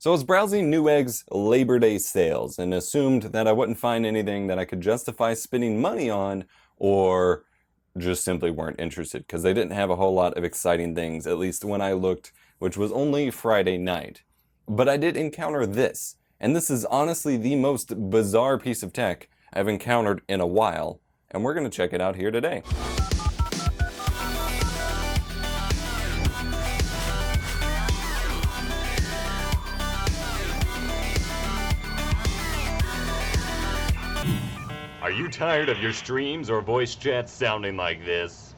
So I was browsing Newegg's Labor Day sales and assumed that I wouldn't find anything that I could justify spending money on, or just simply weren't interested because they didn't have a whole lot of exciting things, at least when I looked, which was only Friday night. But I did encounter this, and this is honestly the most bizarre piece of tech I've encountered in a while, and we're going to check it out here today. Are you tired of your streams or voice chats sounding like this?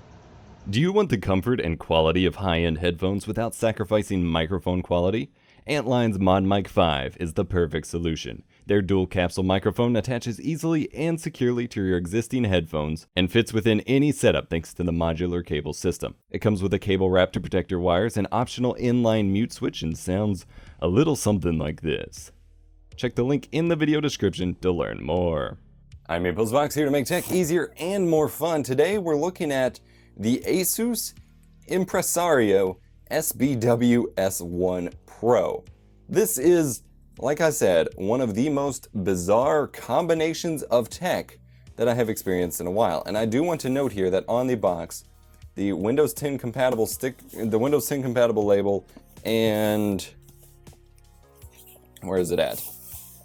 Do you want the comfort and quality of high-end headphones without sacrificing microphone quality? Antline's ModMic 5 is the perfect solution. Their dual capsule microphone attaches easily and securely to your existing headphones and fits within any setup thanks to the modular cable system. It comes with a cable wrap to protect your wires, an optional inline mute switch, and sounds a little something like this. Check the link in the video description to learn more. I'm EposVox, here to make tech easier and more fun. Today we're looking at the ASUS Impresario SBW-S1 Pro. This is, like I said, one of the most bizarre combinations of tech that I have experienced in a while. And I do want to note here that on the box, the Windows 10 compatible label, and where is it at?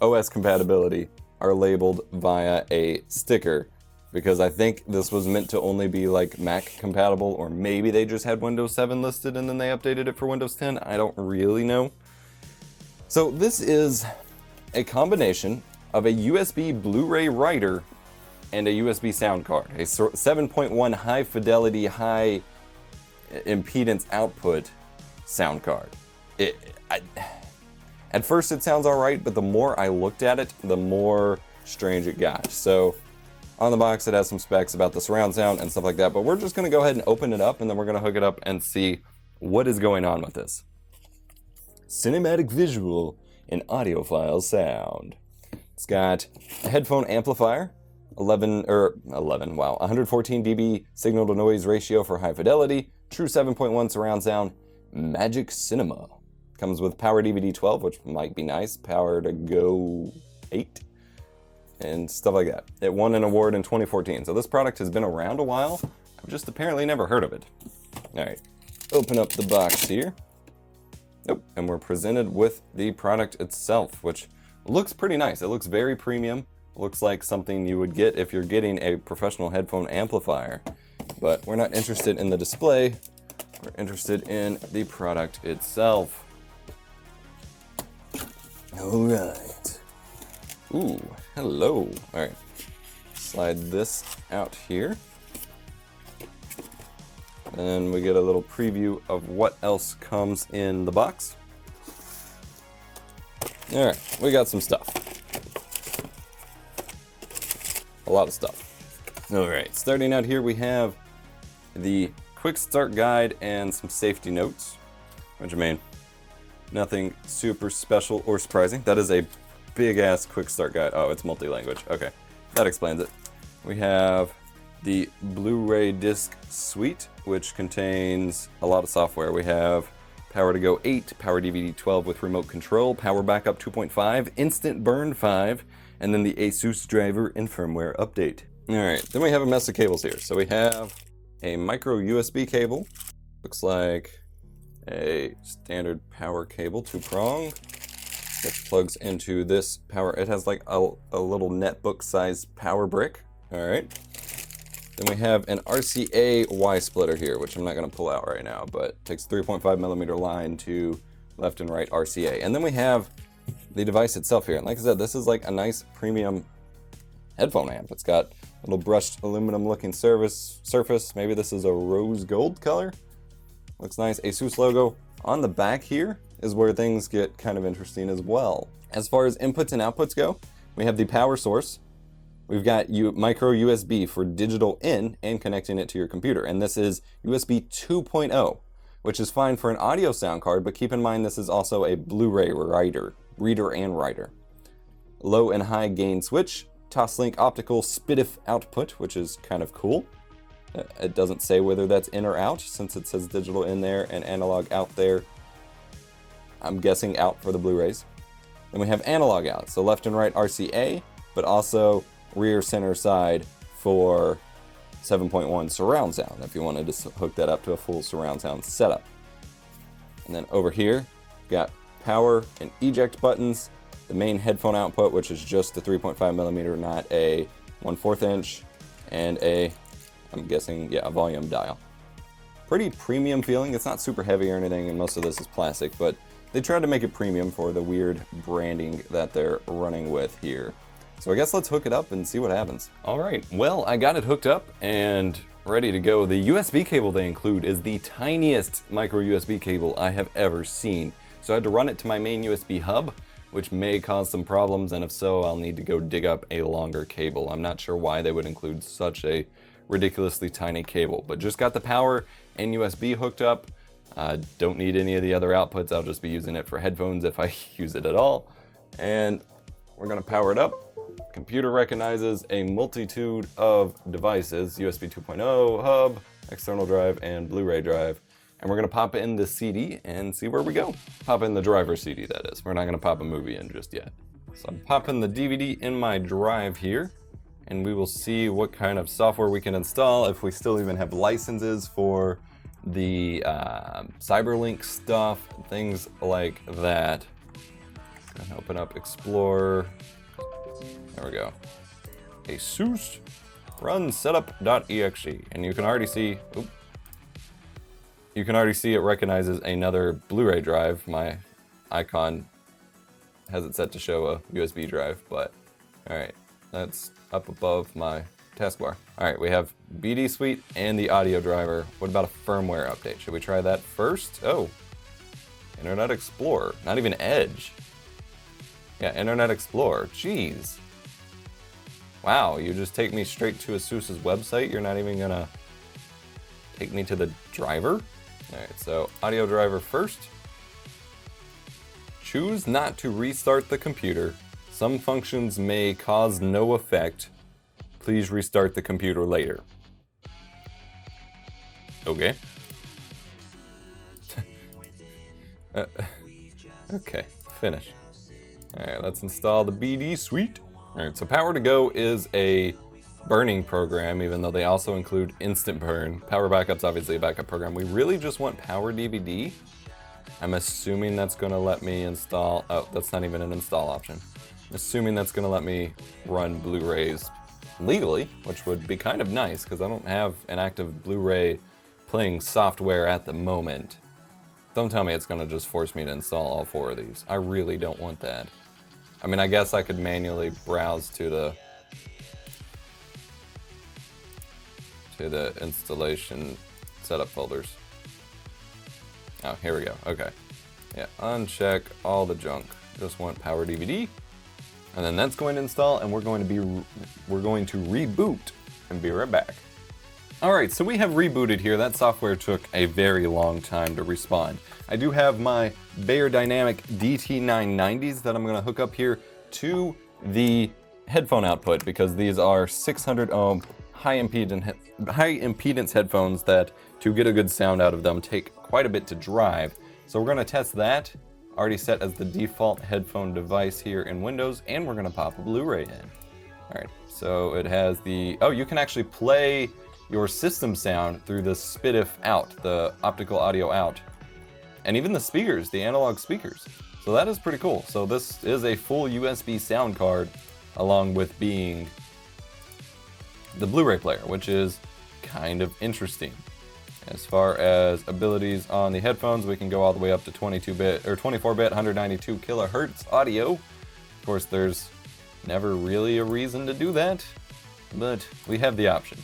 OS compatibility are labeled via a sticker, because I think this was meant to only be like Mac compatible, or maybe they just had Windows 7 listed and then they updated it for Windows 10. I don't really know. So this is a combination of a USB Blu-ray writer and a USB sound card, a 7.1 high fidelity, high impedance output sound card. At first it sounds alright, but the more I looked at it, the more strange it got. So on the box it has some specs about the surround sound and stuff like that, but we're just going to go ahead and open it up, and then we're going to hook it up and see what is going on with this. Cinematic visual and audiophile sound. It's got a headphone amplifier, 114 dB signal to noise ratio for high fidelity, true 7.1 surround sound, Magic Cinema. Comes with Power DVD 12, which might be nice, Power to Go 8, and stuff like that. It won an award in 2014, so this product has been around a while. I've just apparently never heard of it. Alright, open up the box here. Nope, and we're presented with the product itself, which looks pretty nice. It looks very premium. It looks like something you would get if you're getting a professional headphone amplifier. But we're not interested in the display. We're interested in the product itself. Alright. Ooh, hello. Alright. Slide this out here. And we get a little preview of what else comes in the box. Alright, we got some stuff. A lot of stuff. Alright, starting out here we have the quick start guide and some safety notes, which I mean, nothing super special or surprising. That is a big ass quick start guide. Oh, it's multi-language. Okay, that explains it. We have the BluRay disc suite, which contains a lot of software. We have Power to Go 8, Power DVD 12 with remote control, Power Backup 2.5, Instant Burn 5, and then the ASUS driver and firmware update. Alright, then we have a mess of cables here. So we have a micro USB cable. Looks like a standard power cable, 2-prong, which plugs into this power. It has like a little netbook sized power brick. Alright. Then we have an RCA Y splitter here, which I'm not going to pull out right now, but takes 3.5 millimeter line to left and right RCA. And then we have the device itself here. And like I said, this is like a nice premium headphone amp. It's got a little brushed aluminum looking surface. Maybe this is a rose gold color. Looks nice. ASUS logo. On the back here is where things get kind of interesting as well. As far as inputs and outputs go, we have the power source. We've got micro USB for digital in and connecting it to your computer. And this is USB 2.0, which is fine for an audio sound card, but keep in mind this is also a Blu-ray reader and writer. Low and high gain switch, Toslink optical SPDIF output, which is kind of cool. It doesn't say whether that's in or out, since it says digital in there and analog out there. I'm guessing out for the Blu-rays. Then we have analog out, so left and right RCA, but also rear center side for 7.1 surround sound if you wanted to hook that up to a full surround sound setup. And then over here, got power and eject buttons, the main headphone output, which is just the 3.5 millimeter, not a 1/4 inch, and I'm guessing, yeah, a volume dial. Pretty premium feeling. It's not super heavy or anything, and most of this is plastic, but they tried to make it premium for the weird branding that they're running with here. So I guess let's hook it up and see what happens. All right, well, I got it hooked up and ready to go. The USB cable they include is the tiniest micro USB cable I have ever seen. So I had to run it to my main USB hub, which may cause some problems, and if so, I'll need to go dig up a longer cable. I'm not sure why they would include such a ridiculously tiny cable, but just got the power and USB hooked up. Don't need any of the other outputs. I'll just be using it for headphones if I use it at all. And we're gonna power it up. Computer recognizes a multitude of devices, USB 2.0, hub, external drive, and Blu-ray drive. And we're gonna pop in the CD and see where we go. Pop in the driver CD, that is. We're not gonna pop a movie in just yet. So I'm popping the DVD in my drive here, and we will see what kind of software we can install, if we still even have licenses for the Cyberlink stuff, things like that. Gonna open up Explorer. There we go. ASUS run setup.exe, and you can already see, it recognizes another Blu-ray drive. My icon has it set to show a USB drive, but all right, that's up above my taskbar. All right, we have BD Suite and the audio driver. What about a firmware update? Should we try that first? Oh, Internet Explorer, not even Edge. Yeah, Internet Explorer, jeez. Wow, you just take me straight to ASUS's website? You're not even gonna take me to the driver? All right, so audio driver first. Choose not to restart the computer. Some functions may cause no effect. Please restart the computer later. Okay. Okay, finish. All right, let's install the BD Suite. All right, so Power to Go is a burning program, even though they also include Instant Burn. Power Backup's obviously a backup program. We really just want Power DVD. I'm assuming that's gonna let me install, oh, that's not even an install option. I'm assuming that's gonna let me run Blu-rays legally, which would be kind of nice because I don't have an active Blu-ray playing software at the moment. Don't tell me it's gonna just force me to install all 4 of these. I really don't want that. I mean, I guess I could manually browse to the installation setup folders. Oh, here we go. Okay. Yeah, uncheck all the junk. Just want Power DVD. And then that's going to install, and we're going to reboot and be right back. All right, so we have rebooted here. That software took a very long time to respond. I do have my Beyerdynamic DT990s that I'm going to hook up here to the headphone output because these are 600 ohm high impedance headphones that, to get a good sound out of them, take quite a bit to drive. So we're going to test that. Already set as the default headphone device here in Windows, and we're going to pop a Blu-ray in. All right, so it has the, oh, you can actually play your system sound through the SPDIF out, the optical audio out, and even the speakers, the analog speakers. So that is pretty cool. So this is a full USB sound card along with being the Blu-ray player, which is kind of interesting. As far as abilities on the headphones, we can go all the way up to 22-bit or 24-bit 192 kilohertz audio. Of course, there's never really a reason to do that, but we have the option.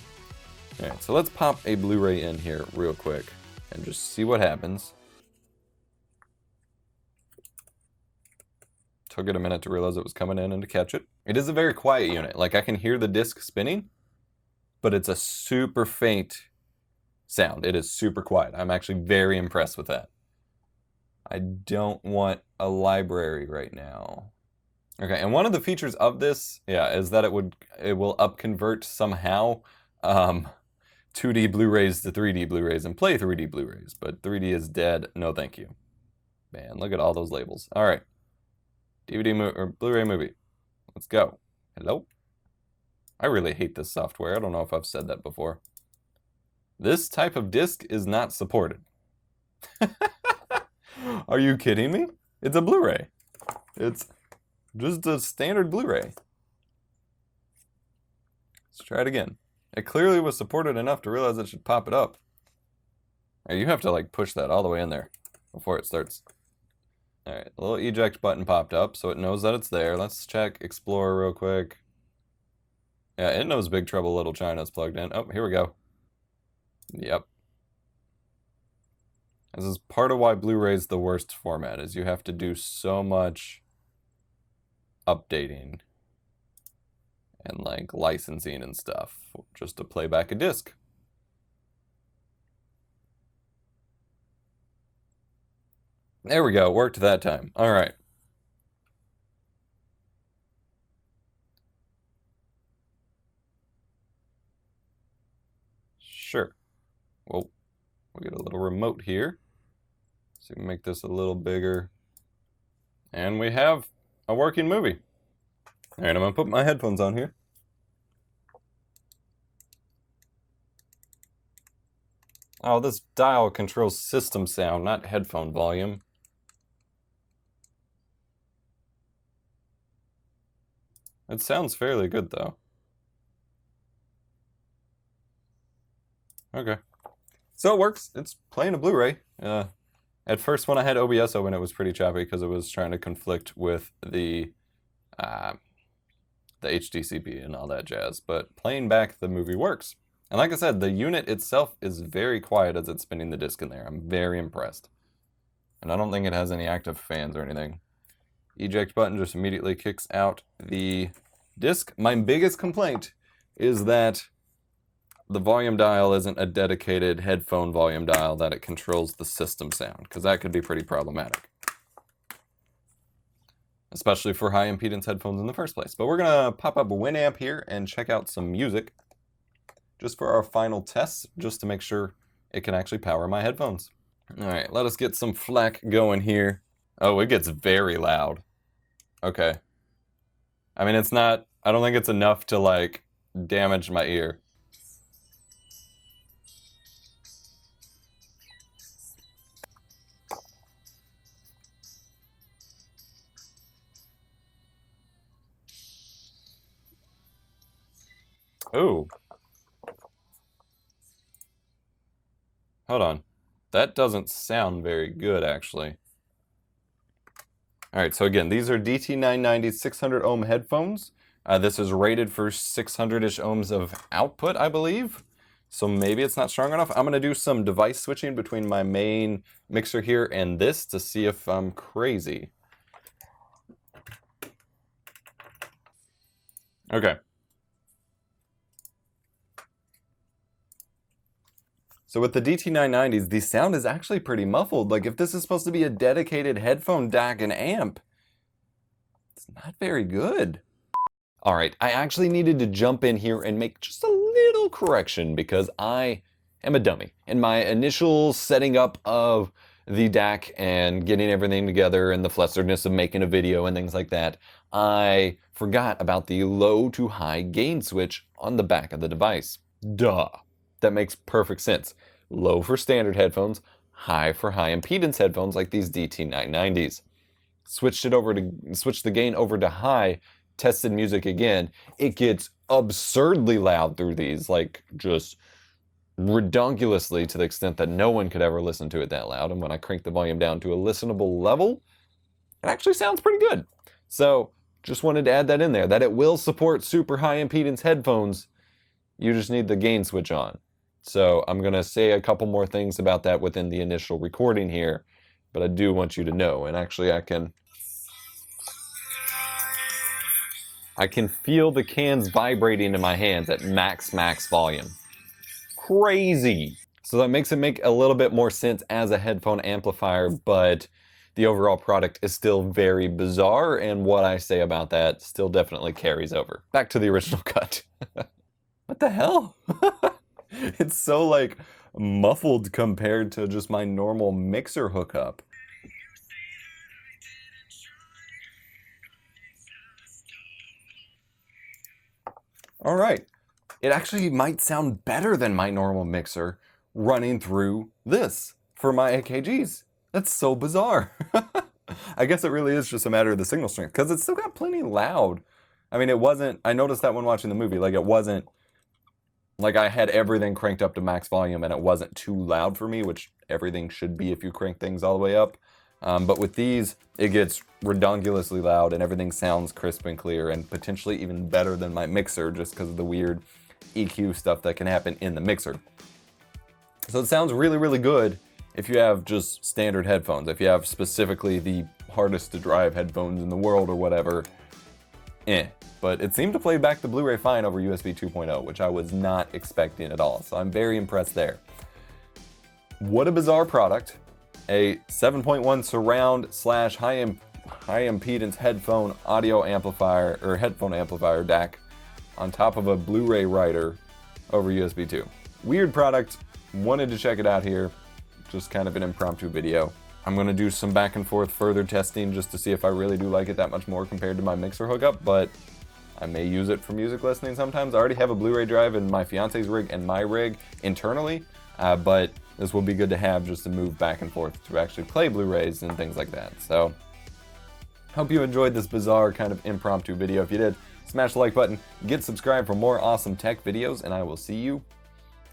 All right, so let's pop a Blu-ray in here real quick and just see what happens. Took it a minute to realize it was coming in and to catch it. It is a very quiet unit. Like, I can hear the disc spinning, but it's a super faint sound. It is super quiet. I'm actually very impressed with that. I don't want a library right now. Okay, and one of the features of this, yeah, is that it will upconvert somehow 2D Blu-rays to 3D Blu-rays and play 3D Blu-rays, but 3D is dead. No, thank you. Man, look at all those labels. All right. or Blu-ray movie. Let's go. Hello? I really hate this software. I don't know if I've said that before. This type of disc is not supported. Are you kidding me? It's a Blu-ray. It's just a standard Blu-ray. Let's try it again. It clearly was supported enough to realize it should pop it up. Or you have to like push that all the way in there before it starts. Alright, the little eject button popped up, so it knows that it's there. Let's check Explorer real quick. Yeah, it knows Big Trouble Little China's plugged in. Oh, here we go. Yep. This is part of why Blu-ray's the worst format, is you have to do so much updating and like licensing and stuff just to play back a disc. There we go, worked that time. All right. Sure. Well, we'll get a little remote here. So we can make this a little bigger. And we have a working movie. All right, I'm gonna put my headphones on here. Oh, this dial controls system sound, not headphone volume. It sounds fairly good, though. Okay. So it works. It's playing a Blu-ray. At first, when I had OBS open, it was pretty choppy because it was trying to conflict with the HDCP and all that jazz. But playing back the movie works. And like I said, the unit itself is very quiet as it's spinning the disc in there. I'm very impressed. And I don't think it has any active fans or anything. Eject button just immediately kicks out the disc. My biggest complaint is that the volume dial isn't a dedicated headphone volume dial, that it controls the system sound, because that could be pretty problematic. Especially for high impedance headphones in the first place. But we're gonna pop up Winamp here and check out some music just for our final tests, just to make sure it can actually power my headphones. All right, let us get some FLAC going here. Oh, it gets very loud. Okay. I mean, it's not, I don't think it's enough to like damage my ear. Ooh. Hold on. That doesn't sound very good, actually. All right, so again, these are DT990 600 ohm headphones. This is rated for 600-ish ohms of output, I believe. So maybe it's not strong enough. I'm gonna do some device switching between my main mixer here and this to see if I'm crazy. Okay. So with the DT990s, the sound is actually pretty muffled. Like if this is supposed to be a dedicated headphone DAC and amp, it's not very good. All right, I actually needed to jump in here and make just a little correction because I am a dummy. In my initial setting up of the DAC and getting everything together and the flusteredness of making a video and things like that, I forgot about the low to high gain switch on the back of the device. Duh. That makes perfect sense. Low for standard headphones, high for high impedance headphones like these DT990s. Switched the gain over to high, tested music again. It gets absurdly loud through these, like just redonkulously, to the extent that no one could ever listen to it that loud. And when I crank the volume down to a listenable level, it actually sounds pretty good. So just wanted to add that in there, that it will support super high impedance headphones. You just need the gain switch on. So I'm going to say a couple more things about that within the initial recording here, but I do want you to know. And actually I can feel the cans vibrating in my hands at max volume. Crazy. So that makes it make a little bit more sense as a headphone amplifier, but the overall product is still very bizarre, and what I say about that still definitely carries over. Back to the original cut. What the hell? It's so like muffled compared to just my normal mixer hookup. All right. It actually might sound better than my normal mixer running through this for my AKGs. That's so bizarre. I guess it really is just a matter of the signal strength, because it's still got plenty loud. I mean, it wasn't, I noticed that when watching the movie, like it wasn't, like I had everything cranked up to max volume and it wasn't too loud for me, which everything should be if you crank things all the way up. But with these, it gets redonkulously loud and everything sounds crisp and clear and potentially even better than my mixer just because of the weird EQ stuff that can happen in the mixer. So it sounds really, really good if you have just standard headphones. If you have specifically the hardest to drive headphones in the world or whatever, But it seemed to play back the Blu-ray fine over USB 2.0, which I was not expecting at all. So I'm very impressed there. What a bizarre product. A 7.1 surround / high impedance headphone audio amplifier or headphone amplifier DAC on top of a Blu-ray writer over USB 2. Weird product. Wanted to check it out here. Just kind of an impromptu video. I'm going to do some back and forth further testing just to see if I really do like it that much more compared to my mixer hookup, but I may use it for music listening sometimes. I already have a Blu-ray drive in my fiance's rig and my rig internally, but this will be good to have just to move back and forth to actually play Blu-rays and things like that. So, hope you enjoyed this bizarre kind of impromptu video. If you did, smash the like button, get subscribed for more awesome tech videos, and I will see you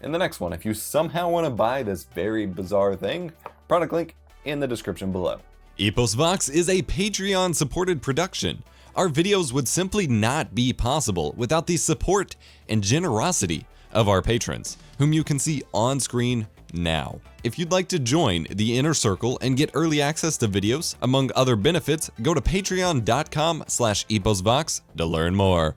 in the next one. If you somehow want to buy this very bizarre thing, product link in the description below. EposVox is a Patreon-supported production. Our videos would simply not be possible without the support and generosity of our patrons, whom you can see on screen now. If you'd like to join the inner circle and get early access to videos, among other benefits, go to patreon.com/EposVox to learn more.